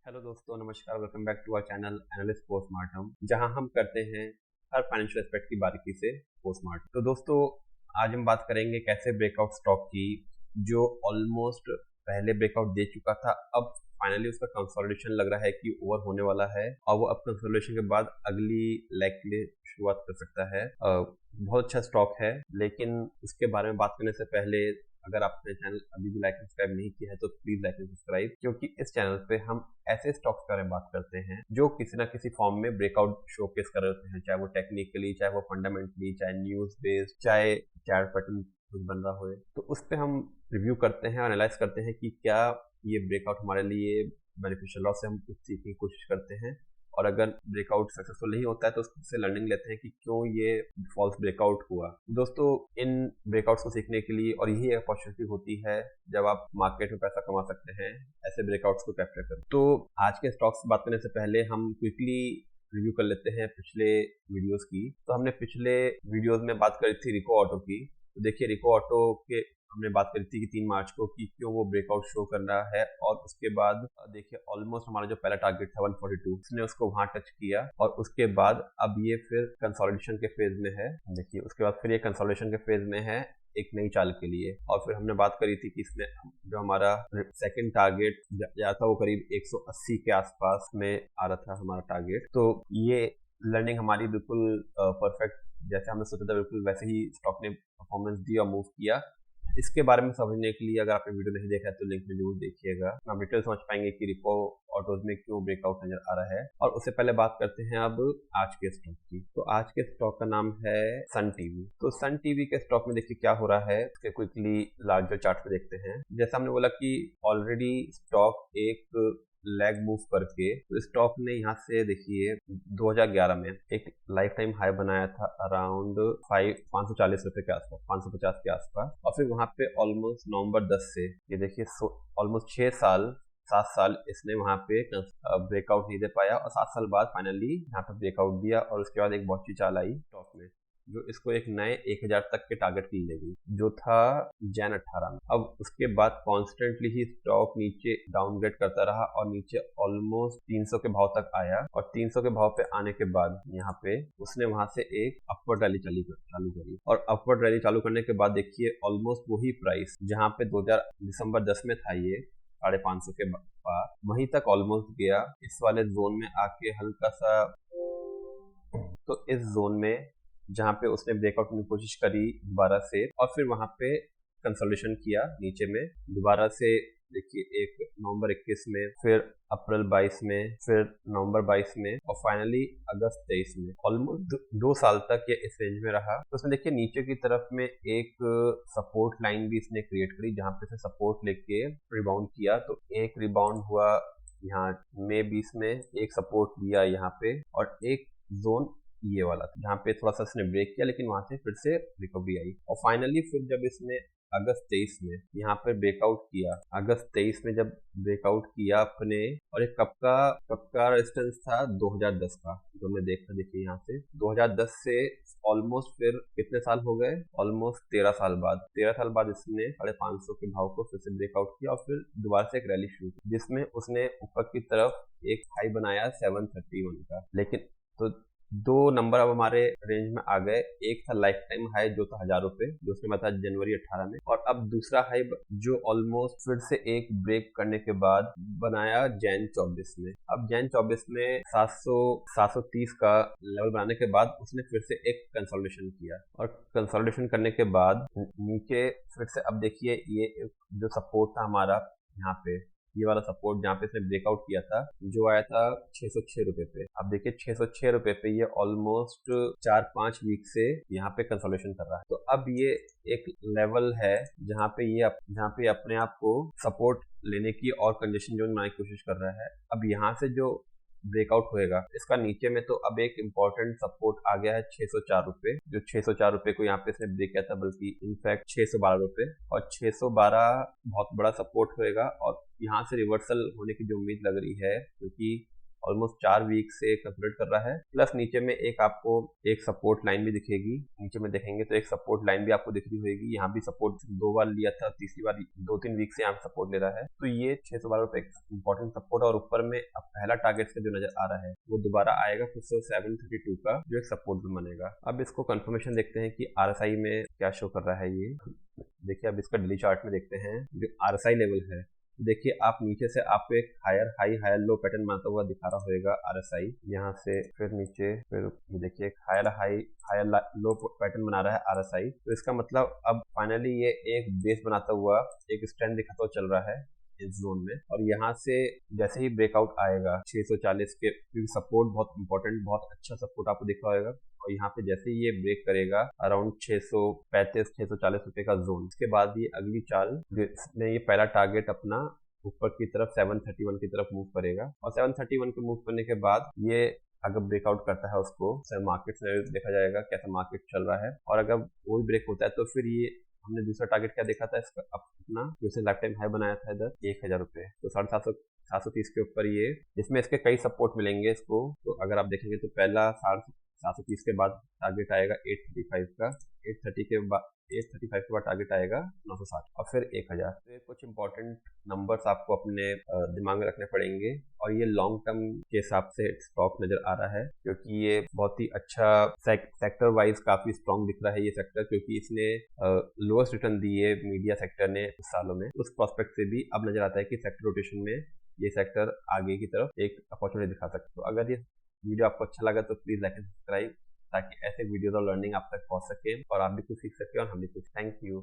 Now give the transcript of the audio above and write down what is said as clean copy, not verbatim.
Hello दोस्तों, नमस्कार। Welcome back to our channel analyst postmortem, जहां हम करते हैं हर फाइनेंशियल एस्पेक्ट की बारीकी से पोस्टमार्टम। तो दोस्तों, आज हम बात करेंगे कैसे ब्रेकआउट स्टॉक की, जो ऑलमोस्ट पहले ब्रेकआउट दे चुका था, अब फाइनली उसका कंसोलिडेशन लग रहा है कि ओवर होने वाला है और वो अब कंसोलिडेशन के बाद अगली लेग के लिए शुरुआत कर सकता है। बहुत अच्छा स्टॉक है, लेकिन उसके बारे में बात करने से पहले अगर आपने चैनल अभी भी लाइक सब्सक्राइब नहीं किया है तो प्लीज लाइक एंड सब्सक्राइब, क्योंकि इस चैनल पे हम ऐसे स्टॉक्स के बारे में बात करते हैं जो किसी ना किसी फॉर्म में ब्रेकआउट शोकेस कर रहे हैं, चाहे वो टेक्निकली, चाहे वो फंडामेंटली, चाहे न्यूज बेस्ड, चाहे चार्ट पैटर्न कुछ बन रहा हो। तो उस पर हम रिव्यू करते हैं और एनालाइज करते हैं कि क्या ये ब्रेकआउट हमारे लिए बेनिफिशियल, से हम कुछ सीखने की कोशिश करते हैं, और अगर ब्रेकआउट सक्सेसफुल नहीं होता है तो उससे लर्निंग लेते हैं कि क्यों ये फॉल्स ब्रेकआउट हुआ। दोस्तों, इन ब्रेकआउट्स को सीखने के लिए, और यही अपॉर्चुनिटी होती है जब आप मार्केट में पैसा कमा सकते हैं ऐसे ब्रेकआउट्स को कैप्चर कर। तो आज के स्टॉक्स बात करने से पहले हम क्विकली रिव्यू कर लेते हैं पिछले वीडियोस की। तो हमने पिछले वीडियोस में बात करी थी रिको ऑटो की। तो देखिए, रिको ऑटो के हमने बात करी थी कि 3 मार्च को कि क्यों वो ब्रेकआउट शो कर रहा है, और उसके बाद देखिए ऑलमोस्ट हमारा जो पहला टारगेट था 142, उसने उसको वहां टच किया, और उसके बाद अब ये फिर कंसोलिडेशन के फेज में है। देखिए उसके बाद फिर ये कंसोलिडेशन के फेज में है एक नई चाल के लिए। और फिर हमने बात करी थी कि इसमें जो हमारा सेकंड टारगेट जा था वो करीब 180 के आसपास में आ रहा था हमारा टारगेट। तो ये लर्निंग हमारी बिल्कुल परफेक्ट, जैसे हमने सोचा था बिल्कुल वैसे ही स्टॉक ने परफॉर्मेंस दी और मूव किया। इसके बारे में समझने के लिए अगर आपने वीडियो नहीं देखा है तो लिंक में जरूर देखिएगा, आप डिटेल समझ पाएंगे कि रिको ऑटोज में क्यों ब्रेकआउट नजर आ रहा है। और उससे पहले बात करते हैं अब आज के स्टॉक की। तो आज के स्टॉक का नाम है सन टीवी। तो सन टीवी के स्टॉक में देखिए क्या हो रहा है, उसके क्विकली लार्जर चार्ट में देखते हैं। जैसा हमने बोला कि ऑलरेडी स्टॉक एक लेग मूव करके तो स्टॉक ने यहाँ से देखिए 2011 में एक लाइफ टाइम हाई बनाया था अराउंड 540 रुपए के आसपास, 550 के आसपास, और फिर वहां पे ऑलमोस्ट नवंबर 10 से ये देखिए ऑलमोस्ट 7 साल इसने वहां पे ब्रेकआउट नहीं दे पाया, और 7 साल बाद फाइनली यहाँ पे ब्रेकआउट दिया, और उसके बाद एक बहुत अच्छी चाल आई स्टॉक में जो इसको एक नए 1000 तक के टारगेट की ले गई, जो था जैन 18 में। अब उसके बाद कॉन्स्टेंटली ही स्टॉक नीचे डाउनग्रेड करता रहा और नीचे ऑलमोस्ट 300 के भाव तक आया, और 300 के भाव पे आने के बाद यहाँ पे उसने वहां से एक अपवर्ड रैली चालू करी, और अपवर्ड रैली चालू करने के बाद देखिए ऑलमोस्ट वही प्राइस जहाँ पे दिसंबर 10 में था, ये 550 के पार वहीं तक ऑलमोस्ट गया, इस वाले जोन में आके हल्का सा, तो इस जोन में जहाँ पे उसने ब्रेकआउट करने की कोशिश करी दोबारा से, और फिर वहां पे कंसोलिडेशन किया नीचे में दोबारा से। देखिए एक नवंबर 21 में, फिर अप्रैल 22 में, फिर नवंबर 22 में, और फाइनली अगस्त 23 में। ऑलमोस्ट 2 साल तक ये इस रेंज में रहा। तो उसमें देखिए नीचे की तरफ में एक सपोर्ट लाइन भी इसने क्रिएट करी, जहाँ पे से सपोर्ट लेके रिबाउंड किया। तो एक रिबाउंड हुआ यहाँ मई 20 में, एक सपोर्ट लिया यहाँ पे, और एक जोन ये वाला था जहाँ पे थोड़ा सा इसने ब्रेक किया, लेकिन वहां से फिर से रिकवरी आई, और फाइनली फिर जब इसने अगस्त 23 में यहाँ पे ब्रेकआउट किया, अगस्त 23 में जब ब्रेकआउट किया अपने, और एक कब का रेजिस्टेंस था 2010 का, जो मैं देखा देखिए यहाँ से 2010 से ऑलमोस्ट फिर कितने साल हो गए, ऑलमोस्ट 13 साल बाद इसने 550 के भाव को फिर से ब्रेकआउट किया, और फिर दोबारा से एक रैली शुरू की जिसमें उसने ऊपर की तरफ एक हाई बनाया 731 का। लेकिन तो 2 नंबर अब हमारे रेंज में आ गए। एक था लाइफ टाइम हाई जो था 1000 रुपए, जो उसने बताया जनवरी 18 में, और अब दूसरा हाई जो ऑलमोस्ट फिर से एक ब्रेक करने के बाद बनाया जैन 24 में। अब जैन 24 में 730 का लेवल बनाने के बाद उसने फिर से एक कंसोलिडेशन किया, और कंसोलिडेशन करने के बाद नीचे फिर से अब देखिए ये जो सपोर्ट था हमारा यहाँ पे, ये वाला सपोर्ट जहाँ पे इसने ब्रेकआउट किया था, जो आया था 606 रुपए पे। अब देखिए 606 रुपए पे ये ऑलमोस्ट 4-5 वीक से यहाँ पे कंसोलिडेशन कर रहा है। तो अब ये एक लेवल है जहाँ पे अपने आप को सपोर्ट लेने की और कंजेशन जोन बनाने की कोशिश कर रहा है। अब यहाँ से जो ब्रेकआउट होएगा इसका नीचे में, तो अब एक इम्पोर्टेंट सपोर्ट आ गया है 604 रुपए, जो 604 रुपए को यहाँ पे इसने ब्रेक किया था, बल्कि इनफैक्ट 612 रुपए, और 612 बहुत बड़ा सपोर्ट होएगा, और यहाँ से रिवर्सल होने की जो उम्मीद लग रही है, क्योंकि ऑलमोस्ट 4 वीक से कंसिडर कर रहा है। प्लस नीचे में एक आपको एक सपोर्ट लाइन भी दिखेगी, नीचे में देखेंगे तो एक सपोर्ट लाइन भी आपको दिख रही होगी। यहाँ भी सपोर्ट 2 बार लिया था, तीसरी बार 2-3 वीक से यहाँ सपोर्ट ले रहा है। तो ये 612 रुपए इंपॉर्टेंट सपोर्ट, और ऊपर में अब पहला टारगेट का जो नजर आ रहा है वो दोबारा आएगा फिर से 732 का जो एक सपोर्ट भी बनेगा। अब इसको कंफर्मेशन देखते हैं कि RSI में क्या शो कर रहा है ये। देखिए अब इसका डेली चार्ट में देखते हैं जो RSI लेवल है। देखिए आप नीचे से आपको एक higher high higher low pattern बनाता हुआ दिखा रहा होगा RSI, यहाँ से फिर नीचे, फिर देखिए higher high higher low pattern बना रहा है RSI। तो इसका मतलब अब फाइनली ये एक बेस बनाता हुआ एक स्ट्रेंथ दिखाता हुआ चल रहा है इस जोन में, और यहाँ से जैसे ही ब्रेकआउट आएगा 640 के, क्योंकि सपोर्ट बहुत इंपॉर्टेंट, बहुत अच्छा सपोर्ट आपको दिख रहा होगा, और यहाँ पे जैसे ही ये ब्रेक करेगा अराउंड 635-640 रुपए का जोन, इसके बाद ये अगली चाल जिसमें ये पहला टारगेट अपना ऊपर की तरफ 731 की तरफ मूव करेगा, और 731 को मूव करने के बाद ये अगर ब्रेकआउट करता है उसको मार्केट से देखा जाएगा कैसा मार्केट चल रहा है, और अगर वो ब्रेक होता है तो फिर ये हमने दूसरा टारगेट क्या देखा था इसका अपना, जैसे लाइफ टाइम हाई बनाया था इधर 1000 रुपए, तो 730 के ऊपर ये, जिसमें इसके कई सपोर्ट मिलेंगे इसको। तो अगर आप देखेंगे तो पहला 730 के बाद टारगेट आएगा 835 का, 835 के बाद टारगेट आएगा 960 और फिर 1000। तो ये कुछ इंपॉर्टेंट नंबर्स आपको अपने दिमाग में रखने पड़ेंगे, और ये लॉन्ग टर्म के हिसाब से स्टॉक नजर आ रहा है क्योंकि ये बहुत ही अच्छा सेक्टर वाइज काफी स्ट्रॉन्ग दिख रहा है ये सेक्टर, क्योंकि इसने लोएस्ट रिटर्न दिए मीडिया सेक्टर ने कुछ सालों में। उस प्रोस्पेक्ट से भी अब नजर आता है कि सेक्टर रोटेशन में ये सेक्टर आगे की तरफ एक अपॉर्चुनिटी दिखा सकते। तो अगर ये वीडियो आपको अच्छा लगा तो प्लीज लाइक एंड सब्सक्राइब, ताकि ऐसे वीडियोस और लर्निंग आप तक पहुंच सके और आप भी कुछ सीख सके और हम भी कुछ। Thank you.